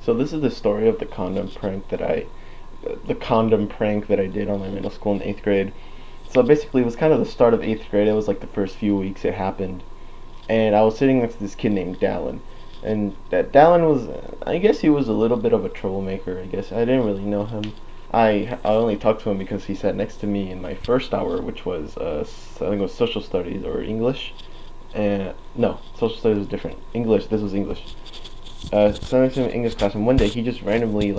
So this is the story of the condom prank that I did on my middle school in eighth grade. So basically, it was kind of the start of eighth grade. It was like the first few weeks it happened, and I was sitting next to this kid named Dallin, and that Dallin was, I guess he was a little bit of a troublemaker. I guess I didn't really know him. I only talked to him because he sat next to me in my first hour, which was I think it was social studies or English, and no, social studies was different. English, this was English. Sat next to him in English class, and one day he just randomly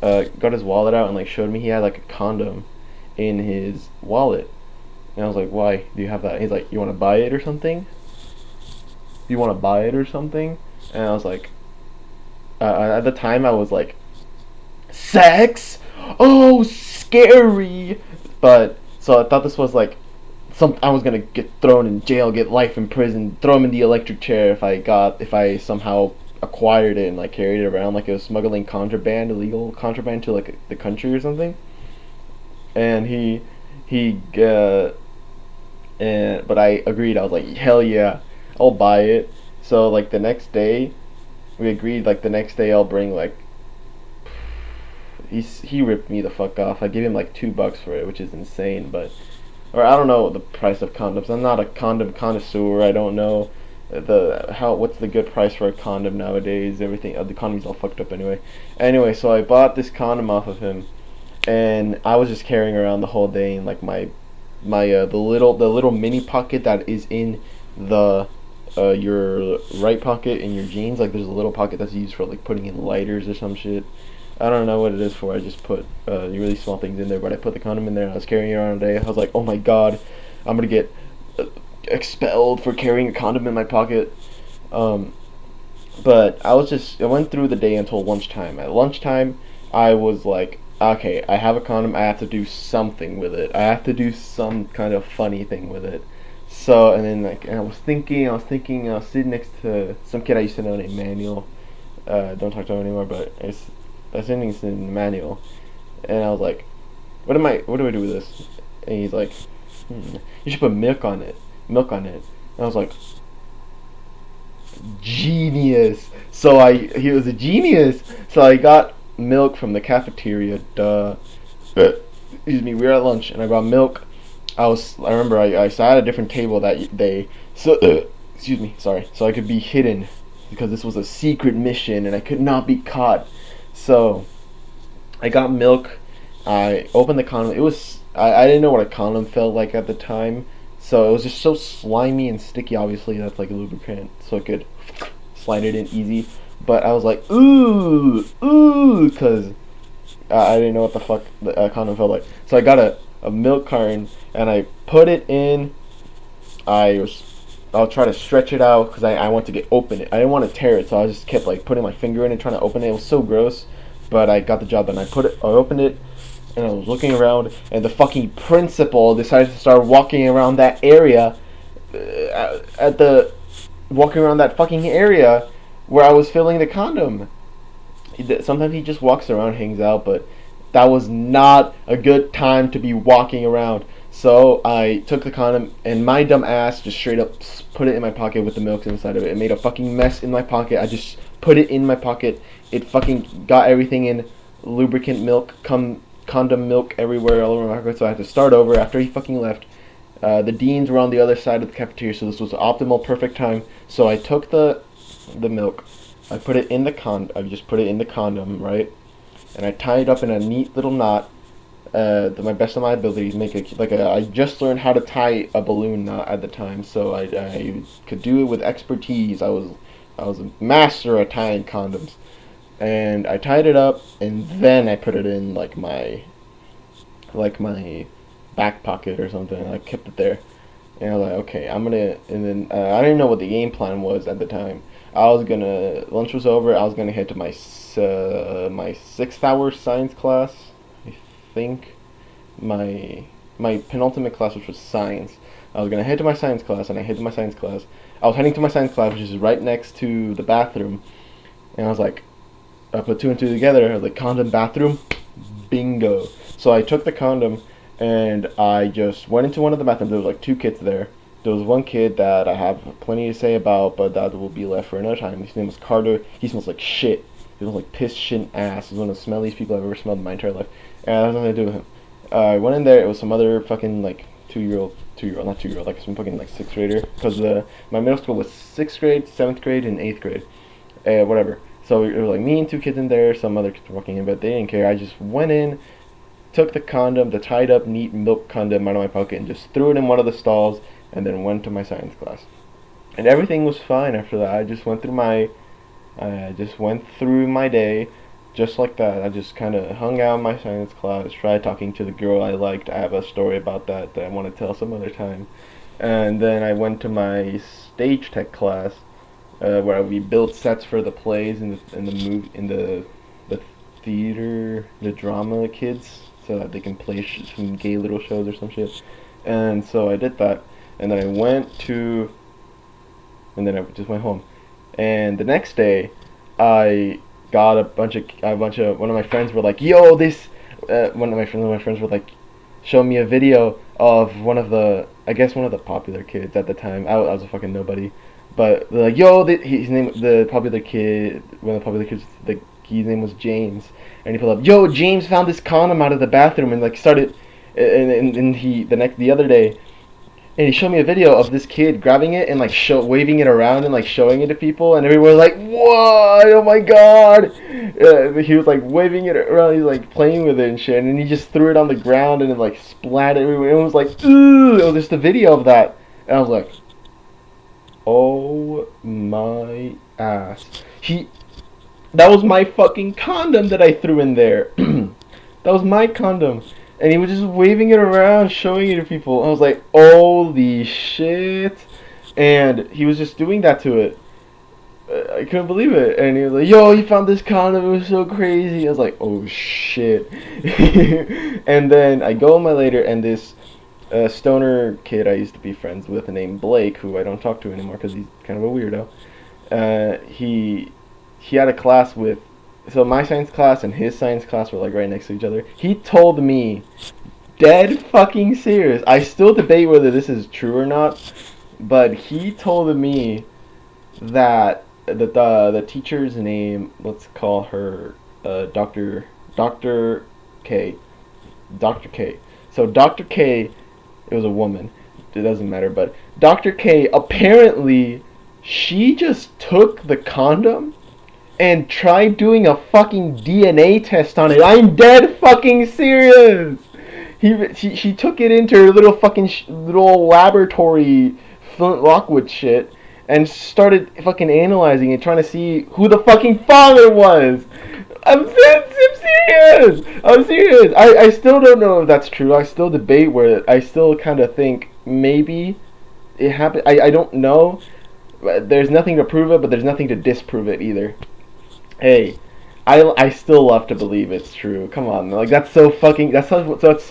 got his wallet out and like showed me he had like a condom in his wallet. And I was like, why do you have that? And he's like, you want to buy it or something? You want to buy it or something? And I was like, at the time I was like, sex? Oh, scary. But so I thought this was like I was gonna get thrown in jail, get life in prison, throw him in the electric chair if I somehow acquired it and like carried it around like it was smuggling contraband, illegal contraband to like the country or something. And he and but I agreed. I was like, hell yeah, I'll buy it. So like the next day, we agreed like the next day I'll bring like he ripped me the fuck off. I gave him like $2 for it, which is insane. But or I don't know the price of condoms. I'm not a condom connoisseur. I don't know what's the good price for a condom nowadays. Everything the economy's all fucked up anyway. Anyway, so I bought this condom off of him, and I was just carrying around the whole day in like my the little mini pocket that is in the your right pocket in your jeans. Like there's a little pocket that's used for like putting in lighters or some shit. I don't know what it is for. I just put really small things in there, but I put the condom in there. And I was carrying it around today. I was like, oh my god, I'm gonna get expelled for carrying a condom in my pocket. But I went through the day until lunchtime. At lunchtime, I was like, okay, I have a condom. I have to do something with it. I have to do some kind of funny thing with it. So and then like and I was sitting next to some kid I used to know named Manuel. Don't talk to him anymore, but I was sitting next to Manuel, and I was like, what do I do with this? And he's like, you should put milk on it. And I was like, genius. He was a genius. So I got milk from the cafeteria. Duh. Excuse me. We were at lunch, and I got milk. I remember I sat at a different table that day. So excuse me. Sorry. So I could be hidden because this was a secret mission, and I could not be caught. So I got milk. I opened the condom. I didn't know what a condom felt like at the time. So it was just so slimy and sticky. Obviously, that's like a lubricant, so I could slide it in easy. But I was like, ooh, because I didn't know what the fuck the condom felt like. So I got a milk carton and I put it in. I'll try to stretch it out because I want to open it. I didn't want to tear it, so I just kept like putting my finger in and trying to open it. It was so gross, but I got the job done. I opened it, and I was looking around, and the fucking principal decided to start walking around that area, walking around that fucking area where I was filling the condom. Sometimes he just walks around, hangs out, but that was not a good time to be walking around. So I took the condom and my dumb ass just straight up put it in my pocket with the milk inside of it. It made a fucking mess in my pocket. I just put it in my pocket. It fucking got everything in, lubricant, milk, condom milk everywhere all over my pocket. So I had to start over after he fucking left. The deans were on the other side of the cafeteria, so this was the optimal, perfect time. So I took the milk, I put it in I just put it in the condom, right? And I tied it up in a neat little knot. To my best of my abilities, I just learned how to tie a balloon knot at the time, so I could do it with expertise. I was a master at tying condoms, and I tied it up, and then I put it in my back pocket or something. I kept it there, and I was like, okay, I'm gonna. And then I didn't know what the game plan was at the time. Lunch was over. I was gonna head to my 6th hour science class. Think my penultimate class, which was science. I was gonna head to my science class, and I head to my science class. I was heading to my science class, which is right next to the bathroom, and I was like, I put two and two together. I was like, condom bathroom, bingo. So I took the condom, and I just went into one of the bathrooms. There was like 2 kids there. There was one kid that I have plenty to say about, but that will be left for another time. His name was Carter. He smells like shit. He was like piss shit ass. He was one of the smelliest people I've ever smelled in my entire life. And I had nothing to do with him. I went in there. It was some other fucking like 2-year old, not 2-year old, like some fucking like sixth grader. Because my middle school was sixth grade, seventh grade, and eighth grade, whatever. So it was like me and two kids in there. Some other kids were walking in, but they didn't care. I just went in, took the condom, the tied up neat milk condom out of my pocket, and just threw it in one of the stalls, and then went to my science class. And everything was fine after that. I just went through my day just like that. I just kind of hung out in my science class, tried talking to the girl I liked. I have a story about that I want to tell some other time. And then I went to my stage tech class, where we built sets for the plays in the theater, the drama kids, so that they can play some gay little shows or some shit. And so I did that, and then I just went home. And the next day, I got one of my friends were like, "Yo, this," one of my friends were like, "Show me a video of I guess one of the popular kids at the time. I was a fucking nobody, but they're like, "Yo, his name, the popular kid, one of the popular kids, his name was James," and he pulled up, "Yo, James found this condom out of the bathroom," and like started, and the other day, and he showed me a video of this kid grabbing it and like waving it around and like showing it to people, and everyone was like, "What? Oh my god!" He was like waving it around, he's like playing with it and shit, and then he just threw it on the ground and it like splattered everywhere. It was like, ooh! It was just a video of that, and I was like, "Oh my ass!" That was my fucking condom that I threw in there. That was my condom. And he was just waving it around, showing it to people. I was like, holy shit. And he was just doing that to it. I couldn't believe it. And he was like, yo, he found this condom. It was so crazy. I was like, oh shit. And then I go on my later, and this stoner kid I used to be friends with named Blake, who I don't talk to anymore because he's kind of a weirdo. He had a class with, so my science class and his science class were like right next to each other. He told me, dead fucking serious, I still debate whether this is true or not, but he told me that the teacher's name, let's call her Dr. K. Dr. K. So Dr. K, it was a woman. It doesn't matter, but Dr. K, apparently she just took the condom and tried doing a fucking DNA test on it. I'm dead fucking serious. She took it into her little fucking little laboratory Flint Lockwood shit and started fucking analyzing it, trying to see who the fucking father was. I'm serious. I'm serious. I still don't know if that's true. I still debate where I still kind of think maybe it happened. I don't know. There's nothing to prove it, but there's nothing to disprove it either. Hey, I still love to believe it's true. Come on, like that's so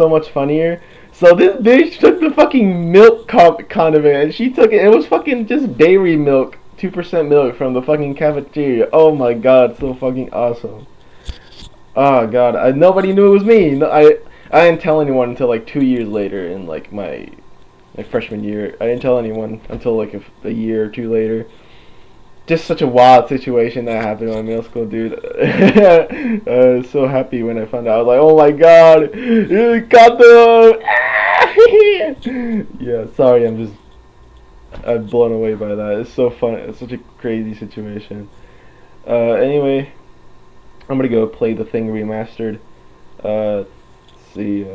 much funnier. So this bitch took the fucking milk condiment and she took it. It was fucking just dairy milk, 2% milk from the fucking cafeteria. Oh my god, so fucking awesome. Oh god, nobody knew it was me. No, I didn't tell anyone until like 2 years later in like my freshman year. I didn't tell anyone until like a year or two later. Just such a wild situation that happened in my middle school, dude. I was so happy when I found out. I was like, oh my god, you got the. Yeah, sorry, I'm blown away by that. It's so fun. It's such a crazy situation. Anyway, I'm gonna go play the thing remastered. Let's see.